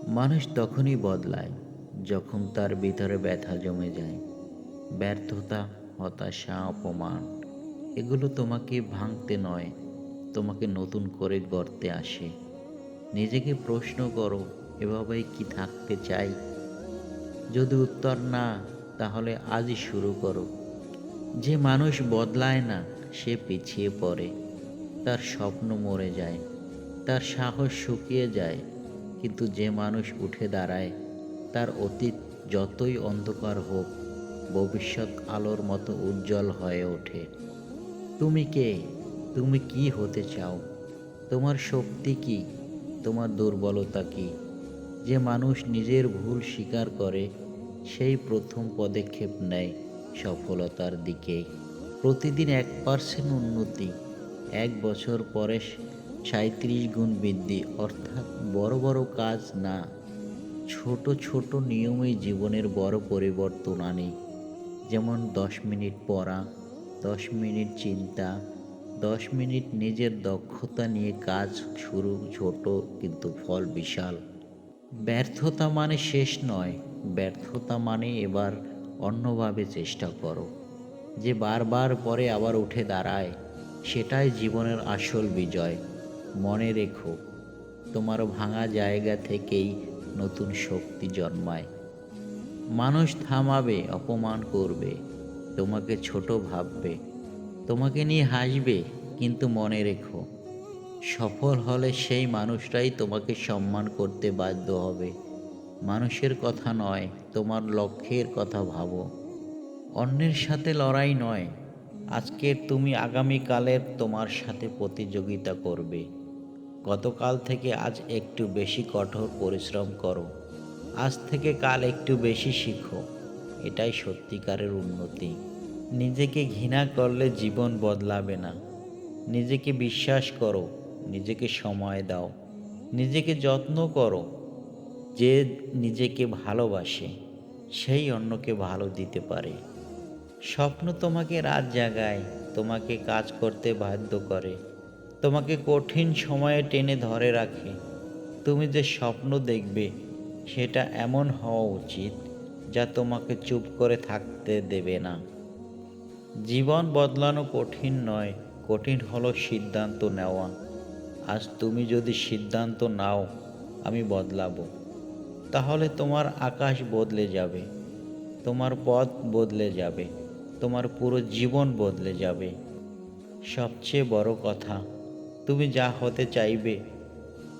মানুষ তখনই বদলায় যখন তার ভিতরে ব্যথা জমে যায়। ব্যর্থতা, হতাশা, অপমান এগুলো তোমাকে ভাঙতে নয়, তোমাকে নতুন করে গড়তে আসে। নিজেকে প্রশ্ন করো, এভাবেই কি থাকতে চাই? যদি উত্তর না, তাহলে আজই শুরু করো। যে মানুষ বদলায় না সে পিছিয়ে পড়ে, তার স্বপ্ন মরে যায়, তার সাহস শুকিয়ে যায়। কিন্তু যে মানুষ উঠে দাঁড়ায়, তার অতীত যতই অন্ধকার হোক, ভবিষ্যৎ আলোর মতো উজ্জ্বল হয়ে ওঠে। তুমি কে? তুমি কি হতে চাও? তোমার শক্তি কি? তোমার দুর্বলতা কি? যে মানুষ নিজের ভুল স্বীকার করে, সেই প্রথম পদক্ষেপ নেয় সফলতার দিকে। প্রতিদিন 1% উন্নতি, 1 বছর পরে 37 গুণ বৃদ্ধি। অর্থাৎ বড় বড় কাজ না, ছোট ছোট নিয়মেই জীবনের বড় পরিবর্তন আনে। যেমন 10 মিনিট পড়া, 10 মিনিট চিন্তা, 10 মিনিট নিজের দক্ষতা নিয়ে কাজ শুরু। ছোট কিন্তু ফল বিশাল। ব্যর্থতা মানে শেষ নয়, ব্যর্থতা মানে এবার অন্যভাবে চেষ্টা করো। যে বারবার পরে আবার উঠে দাঁড়ায়, সেটাই জীবনের আসল বিজয়। মনে রেখো, তোমার ভাঙা জায়গা থেকেই নতুন শক্তি জন্মায়। মানুষ থামাবে, অপমান করবে, তোমাকে ছোট ভাববে, তোমাকে নিয়ে হাসবে, কিন্তু মনে রেখো, সফল হলে সেই মানুষটাই তোমাকে সম্মান করতে বাধ্য হবে। মানুষের কথা নয়, তোমার লক্ষ্যের কথা ভাবো। অন্যের সাথে লড়াই নয়, আজকের তুমি আগামীকালের তোমার সাথে প্রতিযোগিতা করবে। গতকাল থেকে আজ একটু বেশি কঠোর পরিশ্রম করো, আজ থেকে কাল একটু বেশি শিখো। এটাই সত্যিকারের উন্নতি। নিজেকে ঘৃণা করলে জীবন বদলাবে না। নিজেকে বিশ্বাস করো, নিজেকে সময় দাও, নিজেকে যত্ন করো। যে নিজেকে ভালোবাসে, সেই অন্যকে ভালো দিতে পারে। স্বপ্ন তোমাকে রাত জাগায়, তোমাকে কাজ করতে বাধ্য করে, তোমাকে কঠিন সময়ে টেনে ধরে রাখে। তুমি যে স্বপ্ন দেখবে, সেটা এমন হওয়া উচিত যা তোমাকে চুপ করে থাকতে দেবে না। জীবন বদলানো কঠিন নয়, কঠিন হলো সিদ্ধান্ত নেওয়া। আজ তুমি যদি সিদ্ধান্ত নাও আমি বদলাবো, তাহলে তোমার আকাশ বদলে যাবে, তোমার পথ বদলে যাবে, তোমার পুরো জীবন বদলে যাবে। সবচেয়ে বড় কথা, তুমি যা হতে চাইবে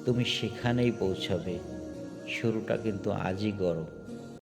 তুমি সেখানেই পৌঁছাবে। শুরুটা কিন্তু আজই করো।